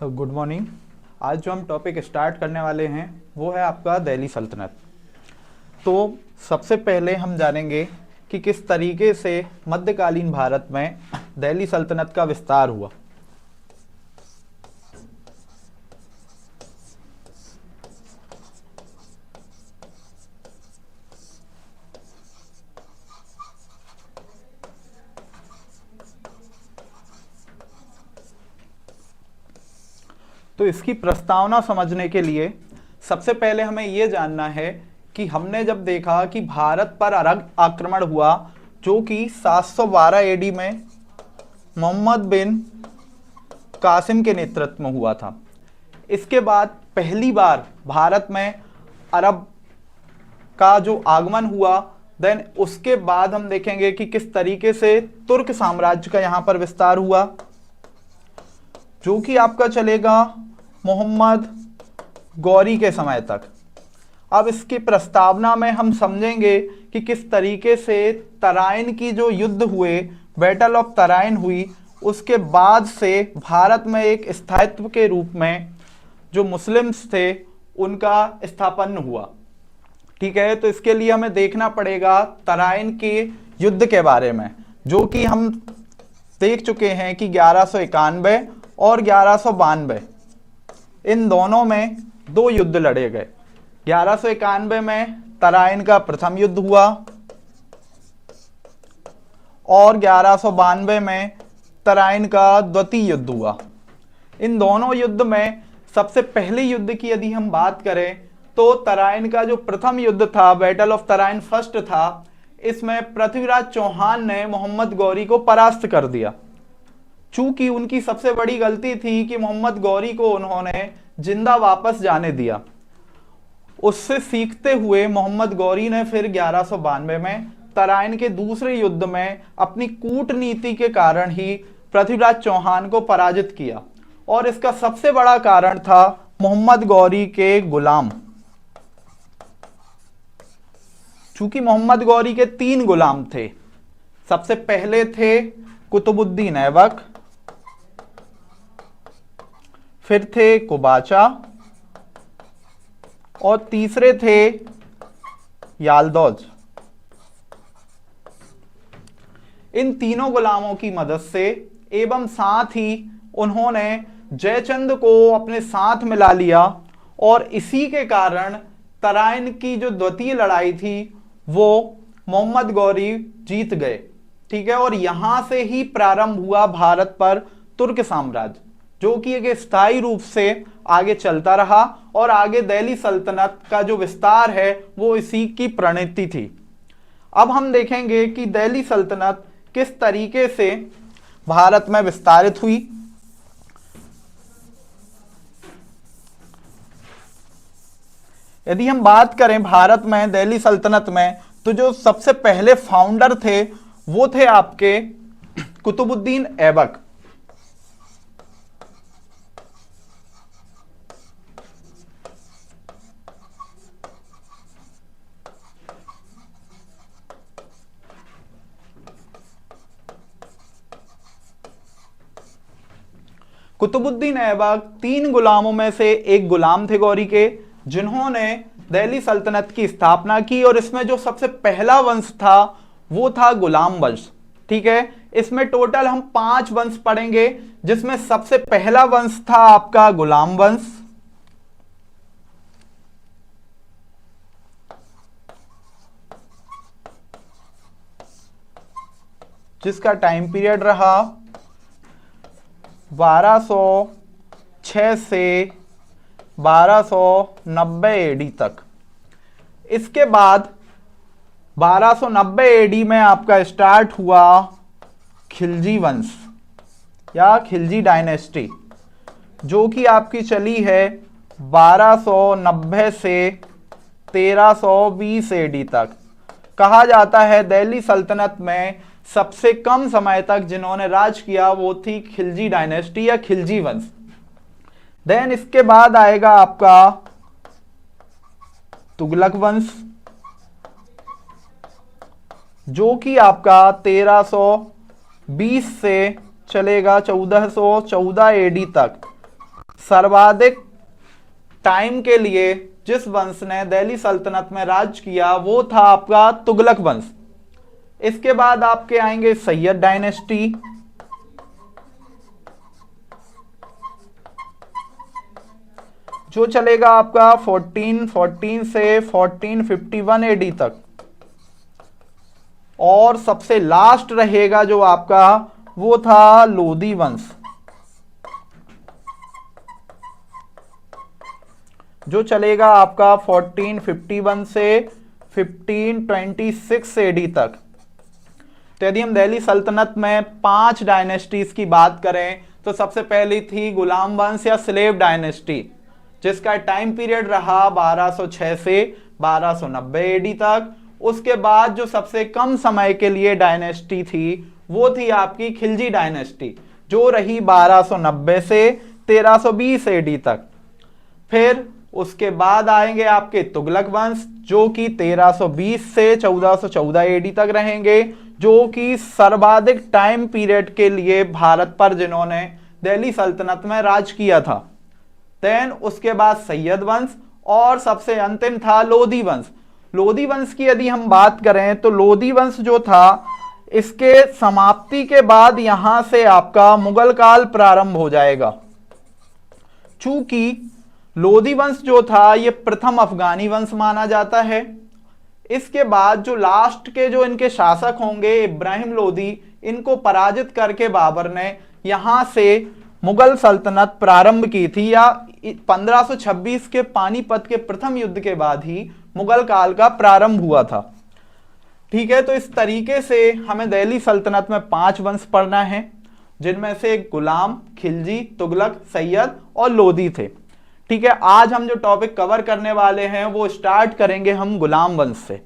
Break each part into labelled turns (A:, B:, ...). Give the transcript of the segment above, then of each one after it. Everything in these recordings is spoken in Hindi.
A: Good morning. आज जो हम टॉपिक स्टार्ट करने वाले हैं वो है आपका दिल्ली सल्तनत। तो सबसे पहले हम जानेंगे कि किस तरीके से मध्यकालीन भारत में दिल्ली सल्तनत का विस्तार हुआ। तो इसकी प्रस्तावना समझने के लिए सबसे पहले हमें यह जानना है कि हमने जब देखा कि भारत पर अरब आक्रमण हुआ जो कि 712 एडी में मोहम्मद बिन कासिम के नेतृत्व में हुआ था। इसके बाद पहली बार भारत में अरब का जो आगमन हुआ, देन उसके बाद हम देखेंगे कि किस तरीके से तुर्क साम्राज्य का यहां पर विस्तार हुआ जो कि आपका चलेगा मोहम्मद गौरी के समय तक। अब इसकी प्रस्तावना में हम समझेंगे कि किस तरीके से तराइन की जो युद्ध हुए, बैटल ऑफ तराइन हुई, उसके बाद से भारत में एक स्थायित्व के रूप में जो मुस्लिम्स थे उनका स्थापन हुआ। ठीक है, तो इसके लिए हमें देखना पड़ेगा तराइन के युद्ध के बारे में, जो कि हम देख चुके हैं कि 1191 और 1192 इन दोनों में दो युद्ध लड़े गए। 1191 में तराइन का प्रथम युद्ध हुआ और 1192 में तराइन का द्वितीय युद्ध हुआ। इन दोनों युद्ध में सबसे पहले युद्ध की यदि हम बात करें तो तराइन का जो प्रथम युद्ध था, बैटल ऑफ तराइन फर्स्ट था, इसमें पृथ्वीराज चौहान ने मोहम्मद गौरी को परास्त कर दिया। चूंकि उनकी सबसे बड़ी गलती थी कि मोहम्मद गौरी को उन्होंने जिंदा वापस जाने दिया। उससे सीखते हुए मोहम्मद गौरी ने फिर 1192 में तराइन के दूसरे युद्ध में अपनी कूटनीति के कारण ही पृथ्वीराज चौहान को पराजित किया। और इसका सबसे बड़ा कारण था मोहम्मद गौरी के गुलाम। चूंकि मोहम्मद गौरी के 3 गुलाम थे। सबसे पहले थे कुतुबुद्दीन ऐबक, फिर थे कुबाचा और तीसरे थे यालदौज। इन तीनों गुलामों की मदद से एवं साथ ही उन्होंने जयचंद को अपने साथ मिला लिया और इसी के कारण तराइन की जो द्वितीय लड़ाई थी वो मोहम्मद गौरी जीत गए। ठीक है, और यहां से ही प्रारंभ हुआ भारत पर तुर्क साम्राज्य, जो कि एक स्थायी रूप से आगे चलता रहा और आगे दिल्ली सल्तनत का जो विस्तार है वो इसी की प्रणति थी। अब हम देखेंगे कि दिल्ली सल्तनत किस तरीके से भारत में विस्तारित हुई। यदि हम बात करें भारत में दिल्ली सल्तनत में, तो जो सबसे पहले फाउंडर थे वो थे आपके कुतुबुद्दीन ऐबक। कुतुबुद्दीन ऐबक 3 गुलामों में से एक गुलाम थे गौरी के, जिन्होंने दिल्ली सल्तनत की स्थापना की। और इसमें जो सबसे पहला वंश था वो था गुलाम वंश। ठीक है, इसमें टोटल हम 5 वंश पढ़ेंगे, जिसमें सबसे पहला वंश था आपका गुलाम वंश, जिसका टाइम पीरियड रहा 1206 से 1290 एडी तक। इसके बाद 1290 एडी में आपका स्टार्ट हुआ खिलजी वंश या खिलजी डायनेस्टी, जो कि आपकी चली है 1290 से 1320 एडी तक। कहा जाता है दिल्ली सल्तनत में सबसे कम समय तक जिन्होंने राज किया वो थी खिलजी डायनेस्टी या खिलजी वंश। देन इसके बाद आएगा आपका तुगलक वंश, जो कि आपका 1320 से चलेगा 1414 एडी तक। सर्वाधिक टाइम के लिए जिस वंश ने दिल्ली सल्तनत में राज किया वो था आपका तुगलक वंश। इसके बाद आपके आएंगे सैयद डायनेस्टी, जो चलेगा आपका 1414 से 1451 एडी तक। और सबसे लास्ट रहेगा जो आपका, वो था लोदी वंश, जो चलेगा आपका 1451 से 1526 एडी तक। तो यदि हम दिल्ली सल्तनत में 5 डायनेस्टीज की बात करें तो सबसे पहली थी गुलाम वंश या स्लेव डायनेस्टी, जिसका टाइम पीरियड रहा 1206 से 1290 एडी तक। उसके बाद जो सबसे कम समय के लिए डायनेस्टी थी वो थी आपकी खिलजी डायनेस्टी, जो रही 1290 से 1320 एडी तक। फिर उसके बाद आएंगे आपके तुगलक वंश, जो कि 1320 से 1414 एडी तक रहेंगे, जो कि सर्वाधिक टाइम पीरियड के लिए भारत पर जिन्होंने दिल्ली सल्तनत में राज किया था। देन उसके बाद सैयद वंश और सबसे अंतिम था लोदी वंश। लोदी वंश की यदि हम बात करें तो लोदी वंश जो था, इसके समाप्ति के बाद यहां से आपका मुगल काल प्रारंभ हो जाएगा। चूंकि लोदी वंश जो था ये प्रथम अफगानी वंश माना जाता है। इसके बाद जो लास्ट के जो इनके शासक होंगे इब्राहिम लोदी, इनको पराजित करके बाबर ने यहां से मुगल सल्तनत प्रारंभ की थी, या 1526 के पानीपत के प्रथम युद्ध के बाद ही मुगल काल का प्रारंभ हुआ था। ठीक है, तो इस तरीके से हमें दिल्ली सल्तनत में 5 वंश पढ़ना है, जिनमें से गुलाम, खिलजी, तुगलक, सैयद और लोदी थे। ठीक है, आज हम जो टॉपिक कवर करने वाले हैं वो स्टार्ट करेंगे हम गुलाम वंश से।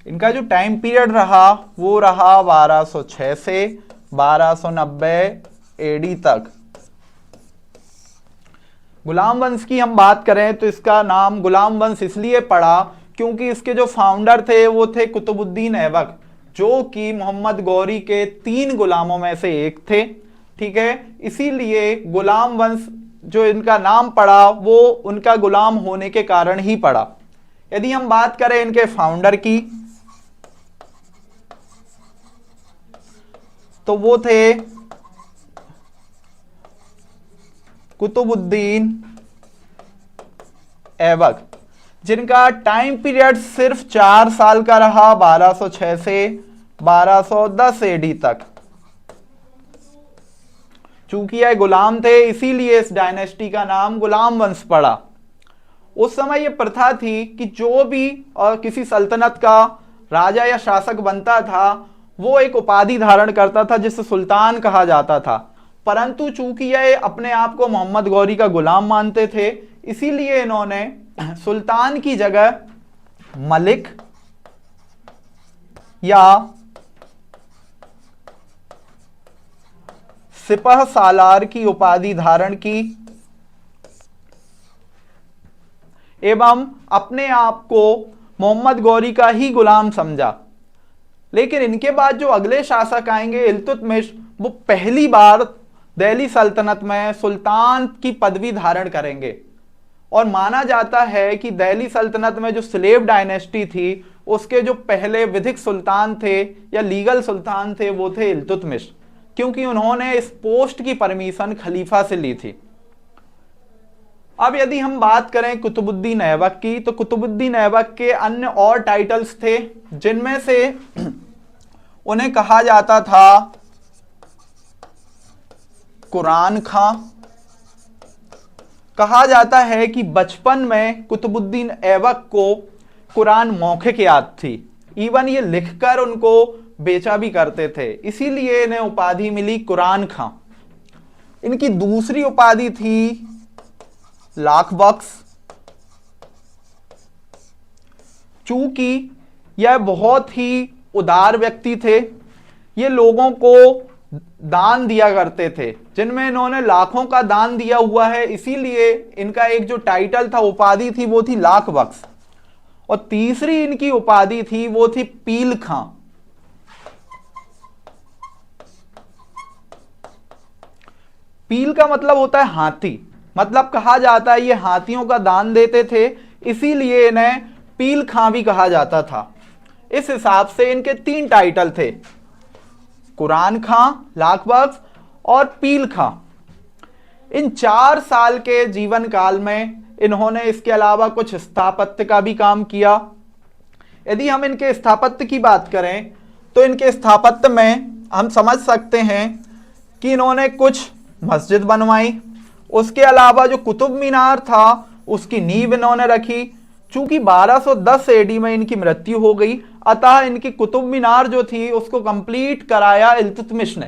A: इनका जो टाइम पीरियड रहा वो रहा 1206 से 1290 एडी तक। गुलाम वंश की हम बात करें तो इसका नाम गुलाम वंश इसलिए पड़ा क्योंकि इसके जो फाउंडर थे वो थे कुतुबुद्दीन ऐबक, जो कि मोहम्मद गौरी के 3 गुलामों में से एक थे। ठीक है, इसीलिए गुलाम वंश जो इनका नाम पड़ा वो उनका गुलाम होने के कारण ही पड़ा। यदि हम बात करें इनके फाउंडर की तो वो थे कुतुबुद्दीन ऐबक, जिनका टाइम पीरियड सिर्फ 4 साल का रहा, 1206 से 1210 एडी तक। चूंकि यह गुलाम थे इसीलिए इस डायनेस्टी का नाम गुलाम वंश पड़ा। उस समय यह प्रथा थी कि जो भी किसी सल्तनत का राजा या शासक बनता था वो एक उपाधि धारण करता था जिसे सुल्तान कहा जाता था। परंतु चूंकि यह अपने आप को मोहम्मद गौरी का गुलाम मानते थे, इसीलिए इन्होंने सुल्तान की जगह मलिक या सिपह सालार की उपाधि धारण की एवं अपने आप को मोहम्मद गौरी का ही गुलाम समझा। लेकिन इनके बाद जो अगले शासक आएंगे इल्तुतमिश, वो पहली बार दिल्ली सल्तनत में सुल्तान की पदवी धारण करेंगे। और माना जाता है कि दिल्ली सल्तनत में जो स्लेव डायनेस्टी थी उसके जो पहले विधिक सुल्तान थे या लीगल सुल्तान थे वो थे इल्तुतमिश, क्योंकि उन्होंने इस पोस्ट की परमिशन खलीफा से ली थी। अब यदि हम बात करें कुतुबुद्दीन ऐबक की, तो कुतुबुद्दीन ऐबक के अन्य और टाइटल्स थे, जिनमें से उन्हें कहा जाता था कुरान खां, कहा जाता है कि बचपन में कुतुबुद्दीन ऐबक को कुरान मौखिक याद थी, इवन ये लिखकर उनको बेचा भी करते थे, इसीलिए इन्हें उपाधि मिली कुरान खां। इनकी दूसरी उपाधि थी लाख बख्श। चूंकि यह बहुत ही उदार व्यक्ति थे, ये लोगों को दान दिया करते थे, जिनमें इन्होंने लाखों का दान दिया हुआ है, इसीलिए इनका एक जो टाइटल था, उपाधि थी, वो थी लाख बख्श। और तीसरी इनकी उपाधि थी, वो थी पील खां। पील का मतलब होता है हाथी, मतलब कहा जाता है ये हाथियों का दान देते थे, इसीलिए इन्हें पील खां भी कहा जाता था। इस हिसाब से इनके 3 टाइटल थे, कुरान खां, लाख बख्श और पील खां। इन 4 साल के जीवन काल में इन्होंने इसके अलावा कुछ स्थापत्य का भी काम किया। यदि हम इनके स्थापत्य की बात करें तो इनके स्थापत्य में हम समझ सकते हैं कि इन्होंने कुछ मस्जिद बनवाई, उसके अलावा जो कुतुब मीनार था उसकी नींव इन्होंने रखी। चूंकि 1210 एडी में इनकी मृत्यु हो गई, अतः इनकी कुतुब मीनार जो थी उसको कंप्लीट कराया इल्तुतमिश ने।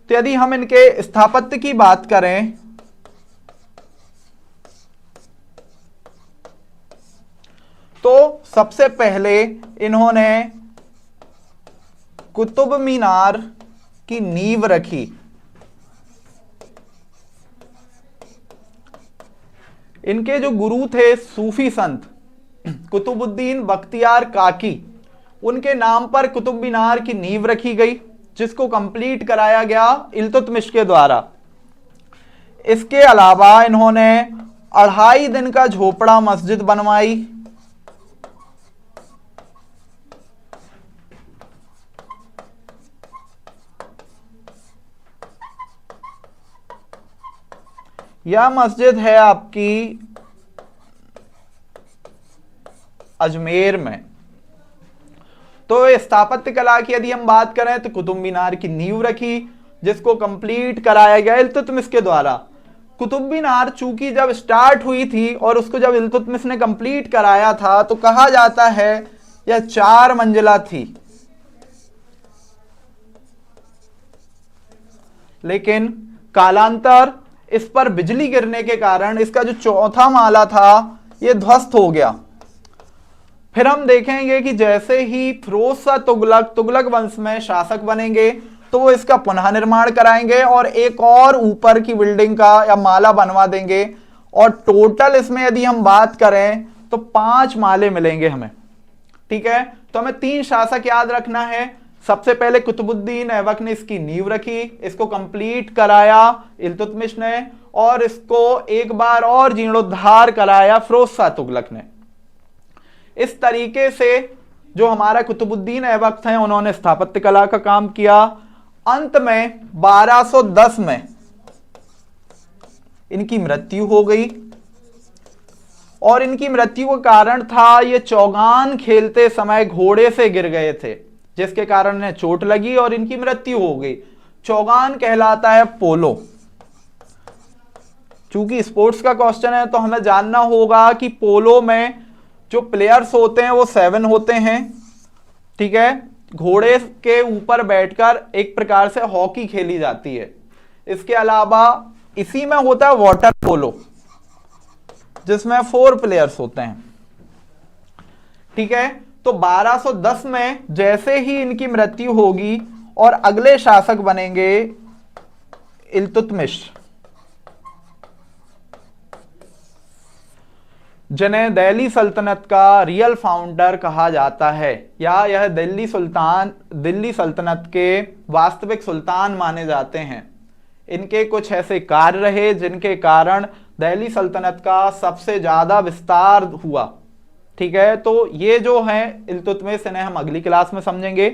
A: तो यदि हम इनके स्थापत्य की बात करें तो सबसे पहले इन्होंने कुतुब मीनार की नींव रखी। इनके जो गुरु थे सूफी संत कुतुबुद्दीन बख्तियार काकी, उनके नाम पर कुतुब मीनार की नींव रखी गई, जिसको कंप्लीट कराया गया इल्तुतमिश के द्वारा। इसके अलावा इन्होंने 2.5 दिन का झोपड़ा मस्जिद बनवाई। यह मस्जिद है आपकी अजमेर में। तो स्थापत्य कला की यदि हम बात करें तो कुतुब मीनार की नींव रखी, जिसको कंप्लीट कराया गया इल्तुतमिश के द्वारा। कुतुब मीनार चूंकि जब स्टार्ट हुई थी और उसको जब इल्तुतमिश ने कंप्लीट कराया था, तो कहा जाता है यह 4 मंजिला थी, लेकिन कालांतर इस पर बिजली गिरने के कारण इसका जो 4था माला था यह ध्वस्त हो गया। फिर हम देखेंगे कि जैसे ही फिरोज शाह तुगलक वंश में शासक बनेंगे तो वो इसका पुनः निर्माण कराएंगे और एक और ऊपर की बिल्डिंग का या माला बनवा देंगे। और टोटल इसमें यदि हम बात करें तो 5 माले मिलेंगे हमें। ठीक है, तो हमें 3 शासक याद रखना है। सबसे पहले कुतुबुद्दीन ऐबक ने इसकी नींव रखी, इसको कंप्लीट कराया इल्तुतमिश ने, और इसको एक बार और जीर्णोद्धार कराया फिरोज शाह तुगलक ने। इस तरीके से जो हमारा कुतुबुद्दीन ऐबक थे उन्होंने स्थापत्य कला का काम किया। अंत में 1210 में इनकी मृत्यु हो गई, और इनकी मृत्यु का कारण था ये चौगान खेलते समय घोड़े से गिर गए थे, जिसके कारण इन्हें चोट लगी और इनकी मृत्यु हो गई। चौगान कहलाता है पोलो। चूंकि स्पोर्ट्स का क्वेश्चन है तो हमें जानना होगा कि पोलो में जो प्लेयर्स होते हैं वो 7 होते हैं। ठीक है, घोड़े के ऊपर बैठकर एक प्रकार से हॉकी खेली जाती है। इसके अलावा इसी में होता है वाटर पोलो, जिसमें 4 प्लेयर्स होते हैं। ठीक है, तो 1210 में जैसे ही इनकी मृत्यु होगी और अगले शासक बनेंगे इल्तुतमिश, जिन्हें दिल्ली सल्तनत का रियल फाउंडर कहा जाता है, या यह दिल्ली सल्तनत के वास्तविक सुल्तान माने जाते हैं। इनके कुछ ऐसे कार्य रहे जिनके कारण दिल्ली सल्तनत का सबसे ज्यादा विस्तार हुआ। ठीक है, तो ये जो है इल्तुतमिश, इन्हें हम अगली क्लास में समझेंगे।